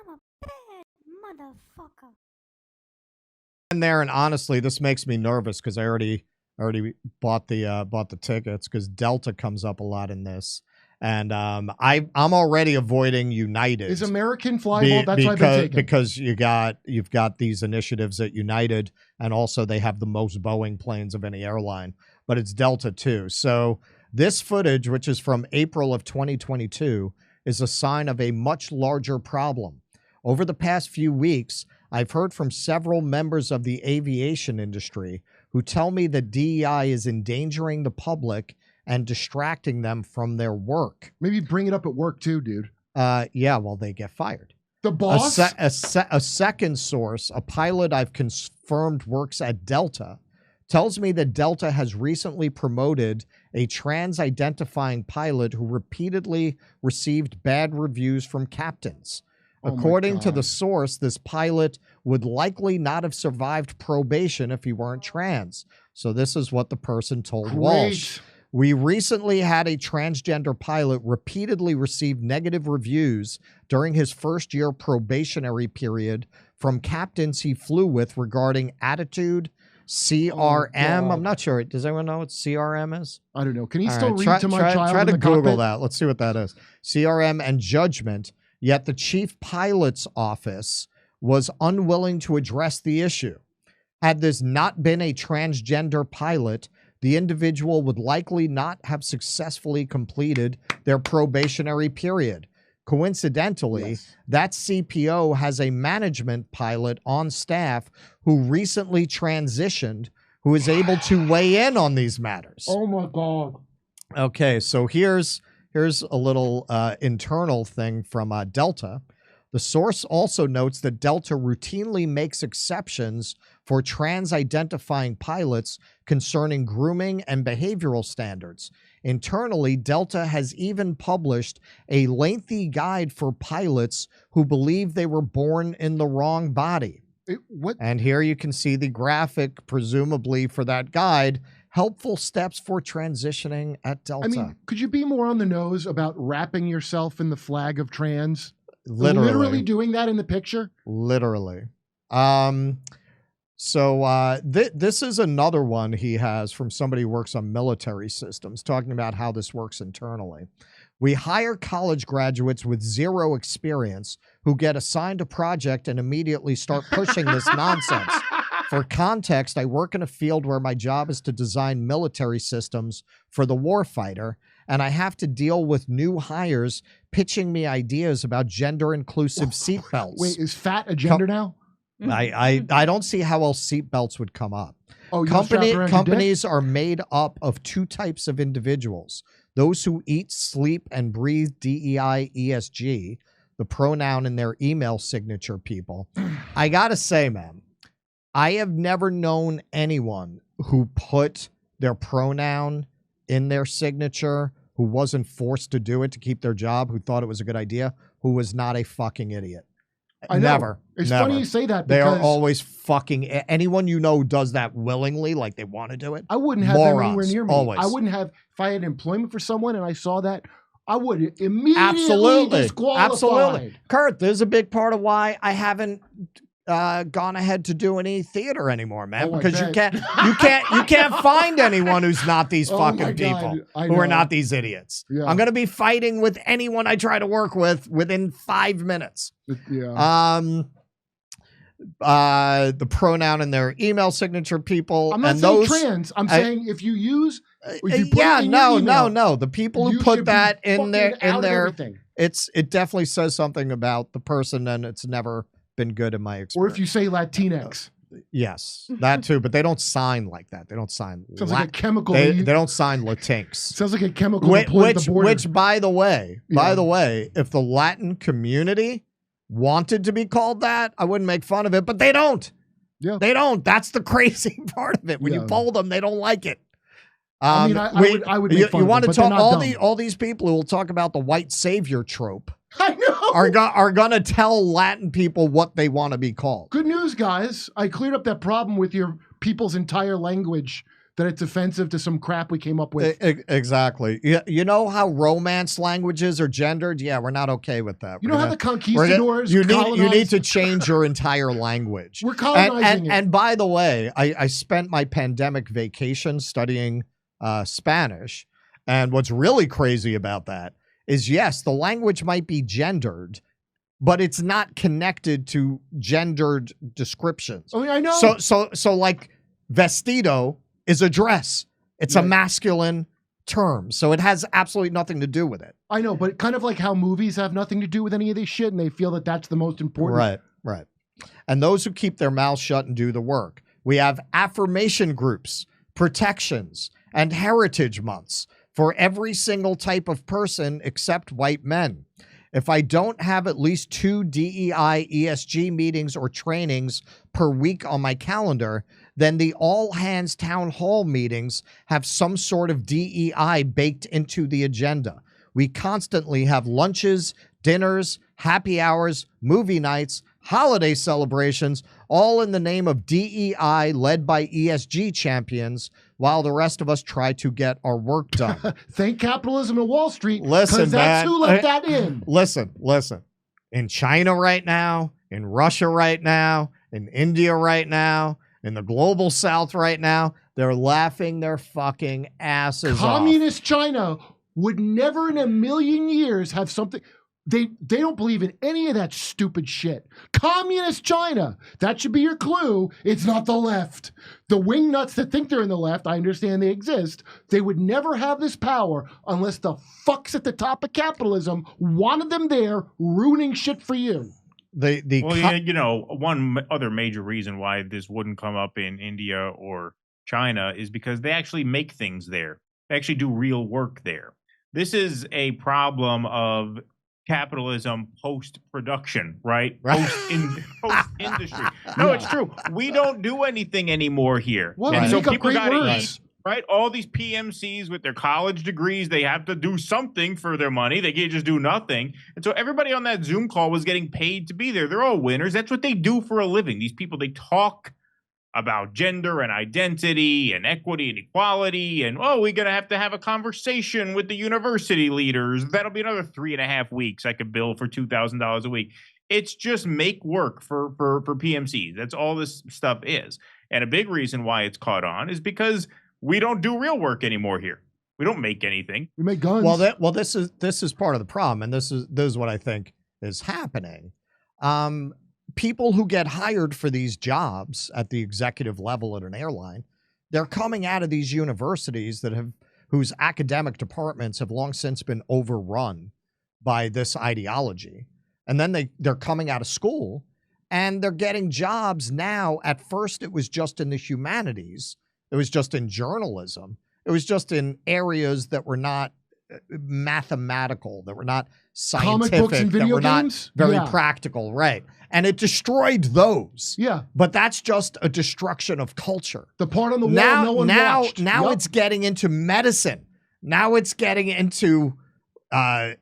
I'm a bad motherfucker. And there, and honestly, this makes me nervous because I already bought the tickets because Delta comes up a lot in this, and I'm already avoiding United. Is American flyable? That's why I've been taking. Because you've got these initiatives at United, and also they have the most Boeing planes of any airline, but it's Delta too. So this footage, which is from April of 2022, is a sign of a much larger problem. Over the past few weeks, I've heard from several members of the aviation industry who tell me that DEI is endangering the public and distracting them from their work. Maybe bring it up at work too, dude. Yeah, well, they get fired. The boss? A second source, a pilot I've confirmed works at Delta, tells me that Delta has recently promoted a trans-identifying pilot who repeatedly received bad reviews from captains. According to the source, this pilot would likely not have survived probation if he weren't trans. So this is what the person told Walsh. We recently had a transgender pilot repeatedly receive negative reviews during his first year probationary period from captains he flew with regarding attitude, CRM. I'm not sure. Does anyone know what CRM is? I don't know. Can he still read to my child? Try to Google cockpit? that. Let's see what that is. CRM and judgment. Yet the chief pilot's office was unwilling to address the issue. Had this not been a transgender pilot, the individual would likely not have successfully completed their probationary period. Coincidentally, that CPO has a management pilot on staff who recently transitioned, who is able to weigh in on these matters. Oh my God. Okay, so here's a little internal thing from Delta. The source also notes that Delta routinely makes exceptions for trans-identifying pilots concerning grooming and behavioral standards. Internally, Delta has even published a lengthy guide for pilots who believe they were born in the wrong body. And here you can see the graphic, presumably for that guide. Helpful steps for transitioning at Delta. I mean, could you be more on the nose about wrapping yourself in the flag of trans? Literally doing that in the picture? Literally. This is another one he has from somebody who works on military systems, talking about how this works internally. We hire college graduates with zero experience who get assigned a project and immediately start pushing this nonsense. For context, I work in a field where my job is to design military systems for the warfighter, and I have to deal with new hires pitching me ideas about gender-inclusive seatbelts. Wait, is fat a gender now? I don't see how else seatbelts would come up. Oh, companies are made up of two types of individuals. Those who eat, sleep, and breathe DEI, ESG, the pronoun in their email signature people. I gotta say, man, I have never known anyone who put their pronoun in their signature, who wasn't forced to do it to keep their job, who thought it was a good idea, who was not a fucking idiot. I know. Never. It's never. funny you say that They because are always fucking... Anyone you know who does that willingly, like they want to do it. I wouldn't have them anywhere near me. Always. I wouldn't have... If I had employment for someone and I saw that, I would immediately disqualify. Absolutely. Kurt, there's a big part of why I haven't gone ahead to do any theater anymore, man, because you can't find anyone who's not these fucking people who are not these idiots. Yeah. I'm gonna be fighting with anyone I try to work with within 5 minutes. Yeah. The pronoun in their email signature people. I'm not saying trans. I'm saying if you use, no. The people who put that in their it definitely says something about the person, and it's never been good in my experience. Or if you say Latinx. Yes, that too, but they don't sign like that. They don't sign. Sounds like a chemical. They don't sign Latinx. Sounds like a chemical. Which, by the way, if the Latin community wanted to be called that, I wouldn't make fun of it, but they don't. Yeah, they don't. That's the crazy part of it. When you poll them, they don't like it. I mean, I would make fun you want of to them, talk all these people who will talk about the white savior trope. I know. Are gonna tell Latin people what they want to be called. Good news, guys. I cleared up that problem with your people's entire language that it's offensive to some crap we came up with. Exactly. You know how Romance languages are gendered? Yeah, we're not okay with that. You know how the conquistadors you need to change your entire language. We're colonizing it. And by the way, I spent my pandemic vacation studying Spanish. And what's really crazy about that is, yes, the language might be gendered, but it's not connected to gendered descriptions. Oh, yeah, I know. So like vestido is a dress. It's a masculine term. So it has absolutely nothing to do with it. I know, but kind of like how movies have nothing to do with any of this shit, and they feel that that's the most important. Right. And those who keep their mouths shut and do the work. We have affirmation groups, protections, and heritage months for every single type of person except white men. If I don't have at least 2 DEI ESG meetings or trainings per week on my calendar, then the all-hands town hall meetings have some sort of DEI baked into the agenda. We constantly have lunches, dinners, happy hours, movie nights, holiday celebrations, all in the name of DEI led by ESG champions, while the rest of us try to get our work done. Thank capitalism and Wall Street, listen, that's who let that in. Listen. In China right now, in Russia right now, in India right now, in the global south right now, they're laughing their fucking asses off. Communist China would never in a million years have something. They don't believe in any of that stupid shit. Communist China. That should be your clue. It's not the left. The wingnuts that think they're in the left, I understand they exist. They would never have this power unless the fucks at the top of capitalism wanted them there, ruining shit for you. You know, one other major reason why this wouldn't come up in India or China is because they actually make things there. They actually do real work there. This is a problem of capitalism post-production, right? Post-industry. No, it's true. We don't do anything anymore here. Well, and so people got to eat, right? All these PMCs with their college degrees, they have to do something for their money. They can't just do nothing. And so everybody on that Zoom call was getting paid to be there. They're all winners. That's what they do for a living. These people, they talk about gender and identity and equity and equality. And, we're going to have a conversation with the university leaders. That'll be another 3.5 weeks. I could bill for $2,000 a week. It's just make work for PMCs. That's all this stuff is. And a big reason why it's caught on is because we don't do real work anymore here. We don't make anything. We make guns. Well, this is part of the problem. And this is what I think is happening. People who get hired for these jobs at the executive level at an airline, they're coming out of these universities whose academic departments have long since been overrun by this ideology. And then they're coming out of school and they're getting jobs now. At first, it was just in the humanities. It was just in journalism. It was just in areas that were not mathematical, that were not scientific, comic books and video that were games? not very practical, right? And it destroyed those. Yeah. But that's just a destruction of culture. The part on the wall no one watched. Now it's getting into medicine. Now it's getting into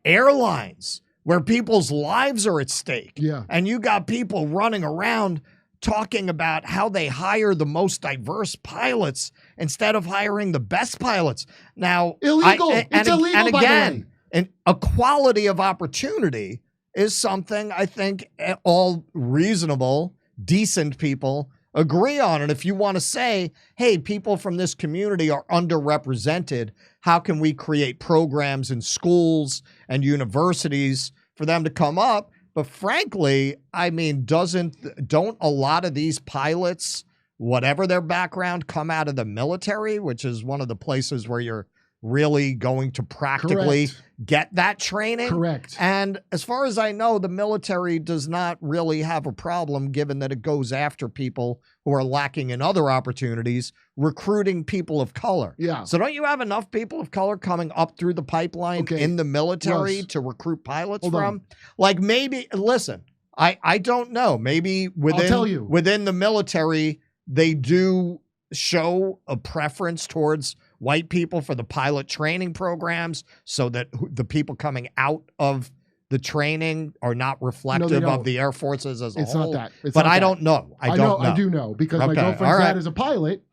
airlines where people's lives are at stake. Yeah. And you got people running around talking about how they hire the most diverse pilots instead of hiring the best pilots. Now, illegal. It's illegal, and again, and equality of opportunity is something I think all reasonable, decent people agree on. And if you want to say, hey, people from this community are underrepresented, how can we create programs in schools and universities for them to come up? But frankly, I mean, don't a lot of these pilots, whatever their background, come out of the military, which is one of the places where you're really going to practically get that training? Correct. And as far as I know, the military does not really have a problem, given that it goes after people who are lacking in other opportunities, recruiting people of color. Yeah. So don't you have enough people of color coming up through the pipeline in the military to recruit pilots from? Like, maybe, listen, I don't know. Maybe within the military, they do show a preference towards white people for the pilot training programs, so that the people coming out of the training are not reflective of the Air Forces as a whole. It's not that. But I don't know. I don't know. I do know, because my girlfriend's dad is a pilot,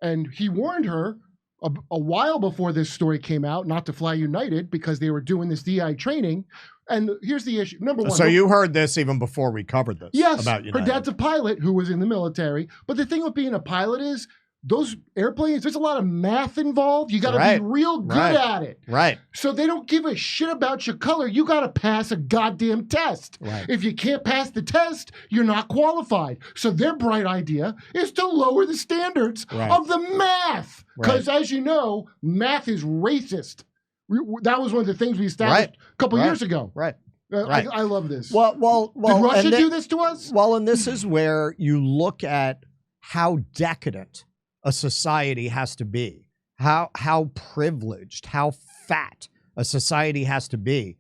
And he warned her a while before this story came out not to fly United because they were doing this DI training. And here's the issue. Number one. So you heard this even before we covered this. Yes. About United. Her dad's a pilot who was in the military. But the thing with being a pilot is those airplanes, there's a lot of math involved. You got to be real good at it. Right. So they don't give a shit about your color. You got to pass a goddamn test. Right. If you can't pass the test, you're not qualified. So their bright idea is to lower the standards of the math. Because as you know, math is racist. That was one of the things we established a couple years ago. Right. I love this. Well, did Russia do this to us? Well, and this is where you look at how decadent a society has to be, how privileged, how fat a society has to be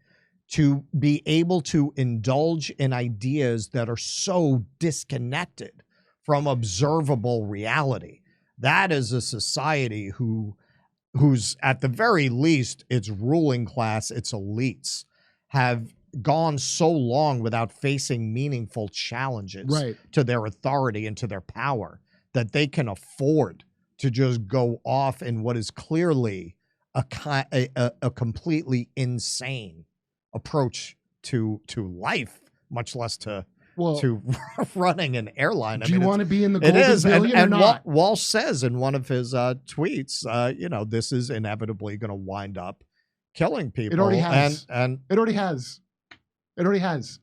able to indulge in ideas that are so disconnected from observable reality. That is a society who's at the very least, its ruling class, its elites have gone so long without facing meaningful challenges to their authority and to their power that they can afford to just go off in what is clearly a completely insane approach to life, much less to running an airline. Do you want to be in the golden billion or not? Walsh says in one of his tweets, this is inevitably going to wind up killing people. It already has. And it already has. It already has.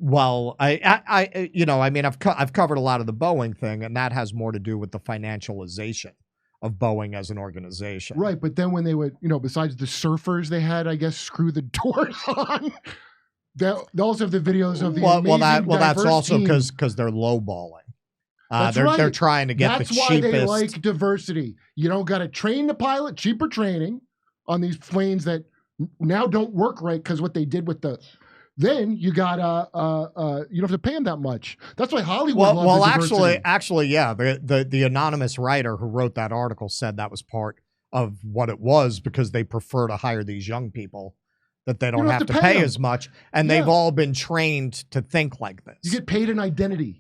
Well, I've covered a lot of the Boeing thing, and that has more to do with the financialization of Boeing as an organization. Right, but then when they would, besides the surfers they had, I guess, screw the doors on. They also have the videos of the that's also because they're lowballing. They're trying to get the cheapest. That's why they like diversity. You don't got to train the pilot, cheaper training on these planes that now don't work right because what they did with the. Then you got you don't have to pay them that much. That's why Hollywood. Actually, yeah. The anonymous writer who wrote that article said that was part of what it was because they prefer to hire these young people that they don't have to pay as much, and they've all been trained to think like this. You get paid an identity.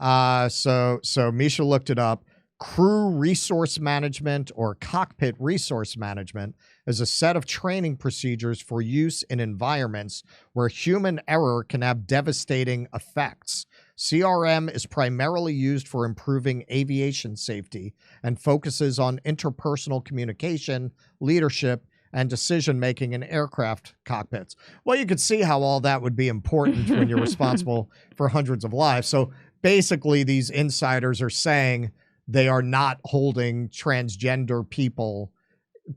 So Misha looked it up. Crew resource management or cockpit resource management is a set of training procedures for use in environments where human error can have devastating effects. CRM is primarily used for improving aviation safety and focuses on interpersonal communication, leadership, and decision-making in aircraft cockpits. Well, you could see how all that would be important when you're responsible for hundreds of lives. So basically, these insiders are saying they are not holding transgender people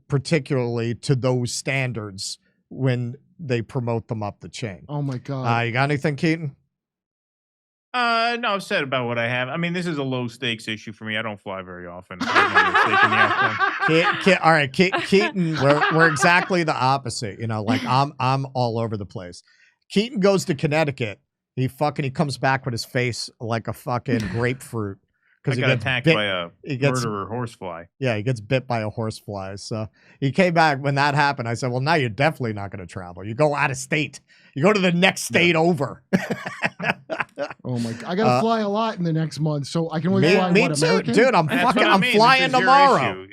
particularly to those standards when they promote them up the chain. Oh my God. You got anything, Keaton? No, I've said about what I have. I mean, this is a low stakes issue for me. I don't fly very often. All right, Keaton, we're exactly the opposite. I'm all over the place. Keaton goes to Connecticut. He comes back with his face like a fucking grapefruit. Because he got attacked by a murderer horsefly. Yeah, he gets bit by a horsefly. So he came back when that happened. I said, well, now you're definitely not going to travel. You go out of state. You go to the next state over. Oh my God. I got to fly a lot in the next month. So I can only fly me too, American? Dude, I'm flying tomorrow.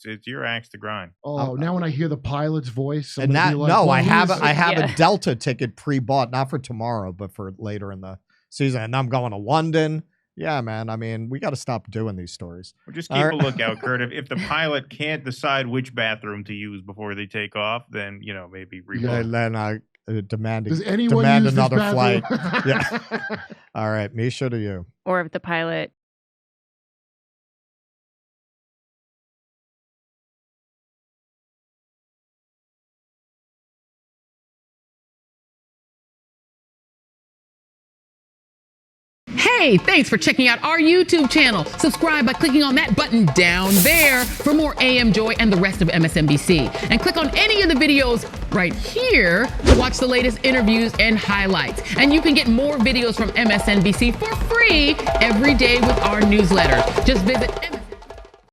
It's your axe to grind. Oh, now when I hear the pilot's voice. And that, I have a Delta ticket pre-bought, not for tomorrow, but for later in the season. And I'm going to London. Yeah, man. I mean, we got to stop doing these stories. Well, just keep a lookout, Kurt. If the pilot can't decide which bathroom to use before they take off, then maybe reboot. Then I demand use another flight. Yeah. All right, Misha, to you. Or if the pilot. Hey, thanks for checking out our YouTube channel. Subscribe by clicking on that button down there for more AM Joy and the rest of MSNBC. And click on any of the videos right here to watch the latest interviews and highlights. And you can get more videos from MSNBC for free every day with our newsletter. Just visit